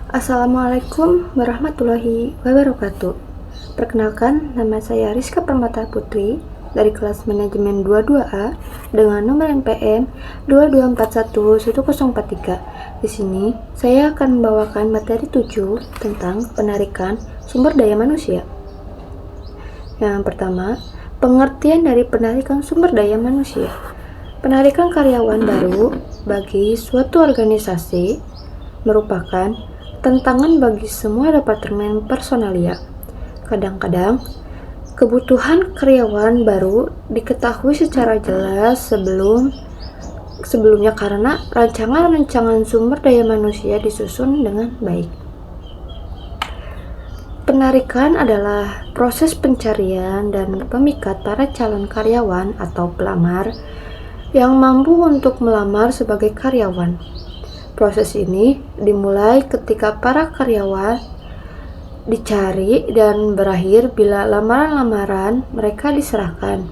Assalamualaikum warahmatullahi wabarakatuh. Perkenalkan, nama saya Rizka Permata Putri dari kelas manajemen 22A dengan nomor NPM 22411043. Di sini saya akan membawakan materi 7 tentang penarikan sumber daya manusia. Yang pertama, pengertian dari penarikan sumber daya manusia. Penarikan karyawan baru bagi suatu organisasi merupakan tantangan bagi semua departemen personalia. Kadang-kadang, kebutuhan karyawan baru diketahui secara jelas sebelumnya karena rancangan sumber daya manusia disusun dengan baik. Penarikan adalah proses pencarian dan pemikat para calon karyawan atau pelamar yang mampu untuk melamar sebagai karyawan. Proses ini dimulai ketika para karyawan dicari dan berakhir bila lamaran-lamaran mereka diserahkan.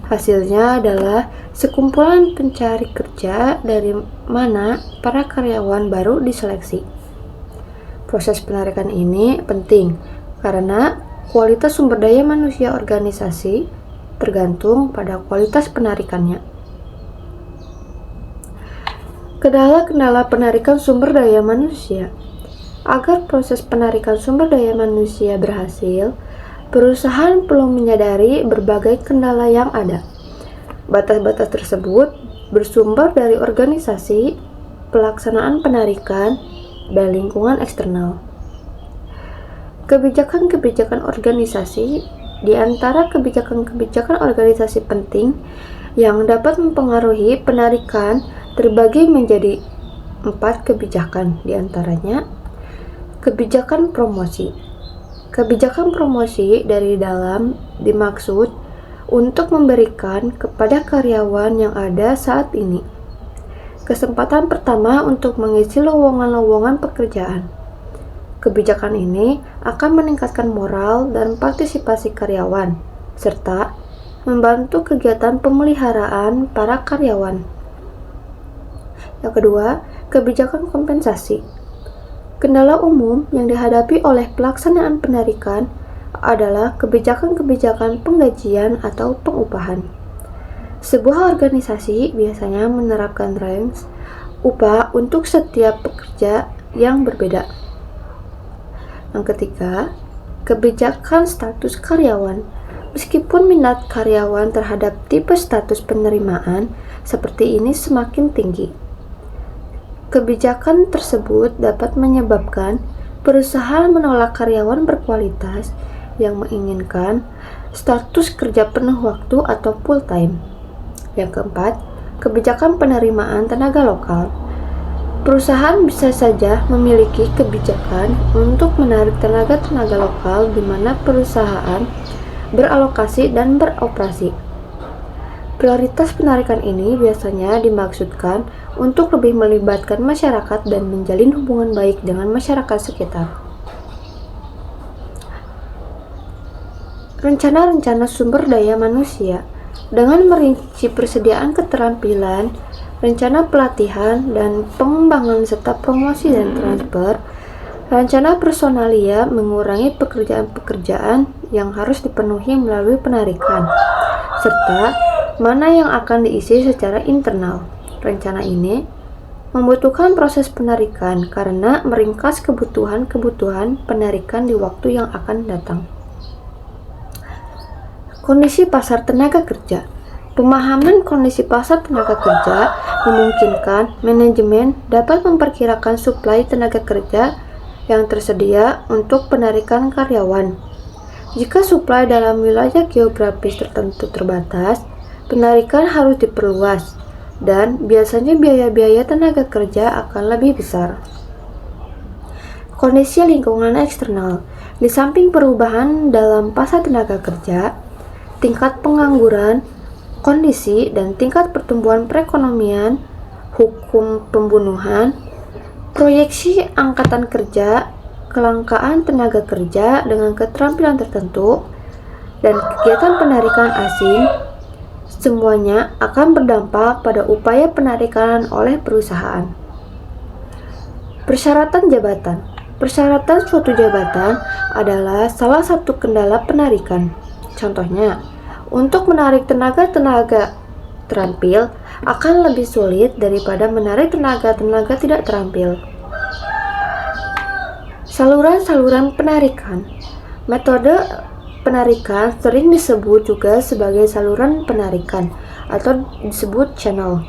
Hasilnya adalah sekumpulan pencari kerja dari mana para karyawan baru diseleksi. Proses penarikan ini penting karena kualitas sumber daya manusia organisasi tergantung pada kualitas penarikannya. Kendala-kendala penarikan sumber daya manusia. Agar proses penarikan sumber daya manusia berhasil, perusahaan perlu menyadari berbagai kendala yang ada. Batas-batas tersebut bersumber dari organisasi, pelaksanaan penarikan, dan lingkungan eksternal. Kebijakan-kebijakan organisasi. Di antara kebijakan-kebijakan organisasi penting yang dapat mempengaruhi penarikan terbagi menjadi 4 kebijakan, diantaranya kebijakan promosi. Kebijakan promosi dari dalam dimaksud untuk memberikan kepada karyawan yang ada saat ini kesempatan pertama untuk mengisi lowongan-lowongan pekerjaan. Kebijakan ini akan meningkatkan moral dan partisipasi karyawan, serta membantu kegiatan pemeliharaan para karyawan. Yang kedua, kebijakan kompensasi. Kendala umum yang dihadapi oleh pelaksanaan penarikan adalah kebijakan-kebijakan penggajian atau pengupahan. Sebuah organisasi biasanya menerapkan range upah untuk setiap pekerja yang berbeda. Yang ketiga, kebijakan status karyawan. Meskipun minat karyawan terhadap tipe status penerimaan seperti ini semakin tinggi, kebijakan tersebut dapat menyebabkan perusahaan menolak karyawan berkualitas yang menginginkan status kerja penuh waktu atau full time. Yang keempat, kebijakan penerimaan tenaga lokal. Perusahaan bisa saja memiliki kebijakan untuk menarik tenaga lokal di mana perusahaan beralokasi dan beroperasi. Prioritas penarikan ini biasanya dimaksudkan untuk lebih melibatkan masyarakat dan menjalin hubungan baik dengan masyarakat sekitar. Rencana-rencana sumber daya manusia dengan merinci persediaan keterampilan, rencana pelatihan dan pengembangan serta promosi dan transfer. Rencana personalia mengurangi pekerjaan-pekerjaan yang harus dipenuhi melalui penarikan, serta mana yang akan diisi secara internal. Rencana ini membutuhkan proses penarikan karena meringkas kebutuhan-kebutuhan penarikan di waktu yang akan datang. Kondisi pasar tenaga kerja. Pemahaman kondisi pasar tenaga kerja memungkinkan manajemen dapat memperkirakan suplai tenaga kerja yang tersedia untuk penarikan karyawan. Jika suplai dalam wilayah geografis tertentu terbatas, penarikan harus diperluas dan biasanya biaya-biaya tenaga kerja akan lebih besar. Kondisi lingkungan eksternal. Di samping perubahan dalam pasar tenaga kerja, tingkat pengangguran, kondisi dan tingkat pertumbuhan perekonomian, hukum pembunuhan, proyeksi angkatan kerja, kelangkaan tenaga kerja dengan keterampilan tertentu, dan kegiatan penarikan asing, semuanya akan berdampak pada upaya penarikan oleh perusahaan. Persyaratan jabatan. Persyaratan suatu jabatan adalah salah satu kendala penarikan. Contohnya, untuk menarik tenaga-tenaga terampil akan lebih sulit daripada menarik tenaga-tenaga tidak terampil. Saluran-saluran penarikan. Metode penarikan sering disebut juga sebagai saluran penarikan atau disebut channel.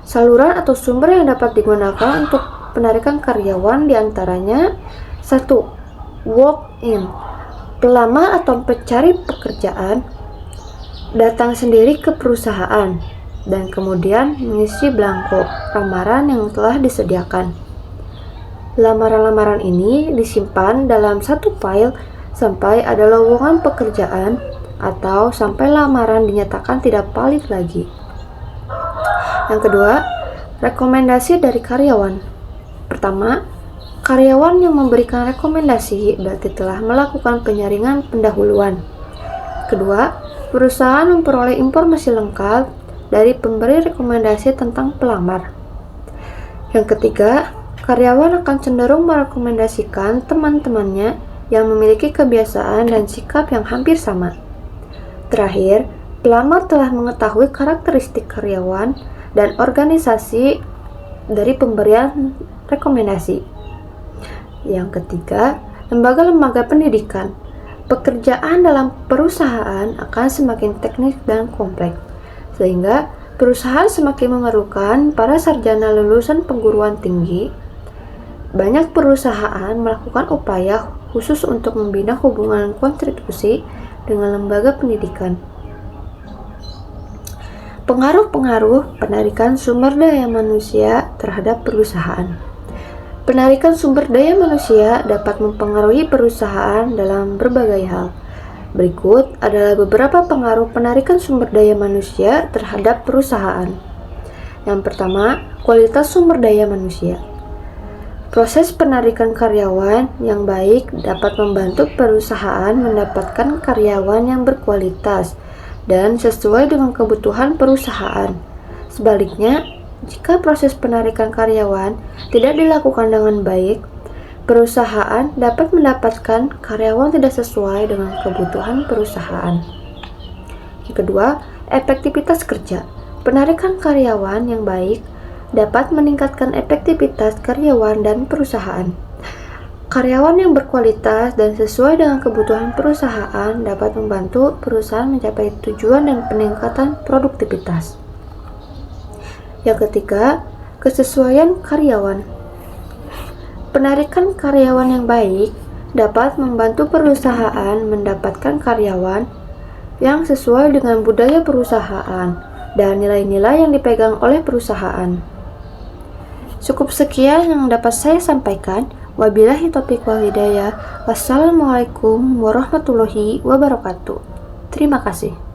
Saluran atau sumber yang dapat digunakan untuk penarikan karyawan diantaranya 1. Walk-in. Pelamar atau pencari pekerjaan datang sendiri ke perusahaan dan kemudian mengisi belangko lamaran yang telah disediakan. Lamaran-lamaran ini disimpan dalam satu file sampai ada lowongan pekerjaan atau sampai lamaran dinyatakan tidak valid lagi. Yang kedua, rekomendasi dari karyawan. Pertama, karyawan yang memberikan rekomendasi berarti telah melakukan penyaringan pendahuluan. Kedua, perusahaan memperoleh informasi lengkap dari pemberi rekomendasi tentang pelamar. Yang ketiga, karyawan akan cenderung merekomendasikan teman-temannya yang memiliki kebiasaan dan sikap yang hampir sama. Terakhir, pelamar telah mengetahui karakteristik karyawan dan organisasi dari pemberian rekomendasi. Yang ketiga, lembaga-lembaga pendidikan. Pekerjaan dalam perusahaan akan semakin teknis dan kompleks, sehingga perusahaan semakin memerlukan para sarjana lulusan perguruan tinggi. Banyak perusahaan melakukan upaya khusus untuk membina hubungan konstitusi dengan lembaga pendidikan. Pengaruh-pengaruh penarikan sumber daya manusia terhadap perusahaan. Penarikan sumber daya manusia dapat mempengaruhi perusahaan dalam berbagai hal. Berikut adalah beberapa pengaruh penarikan sumber daya manusia terhadap perusahaan. Yang pertama, kualitas sumber daya manusia. Proses penarikan karyawan yang baik dapat membantu perusahaan mendapatkan karyawan yang berkualitas dan sesuai dengan kebutuhan perusahaan. Sebaliknya, jika proses penarikan karyawan tidak dilakukan dengan baik, perusahaan dapat mendapatkan karyawan tidak sesuai dengan kebutuhan perusahaan. Yang kedua, efektivitas kerja. Penarikan karyawan yang baik dapat meningkatkan efektivitas karyawan dan perusahaan. Karyawan yang berkualitas dan sesuai dengan kebutuhan perusahaan dapat membantu perusahaan mencapai tujuan dan peningkatan produktivitas. Yang ketiga, kesesuaian karyawan. Penarikan karyawan yang baik dapat membantu perusahaan mendapatkan karyawan yang sesuai dengan budaya perusahaan dan nilai-nilai yang dipegang oleh perusahaan. Cukup sekian yang dapat saya sampaikan. Wabillahi taufiq wal hidayah. Wassalamualaikum warahmatullahi wabarakatuh. Terima kasih.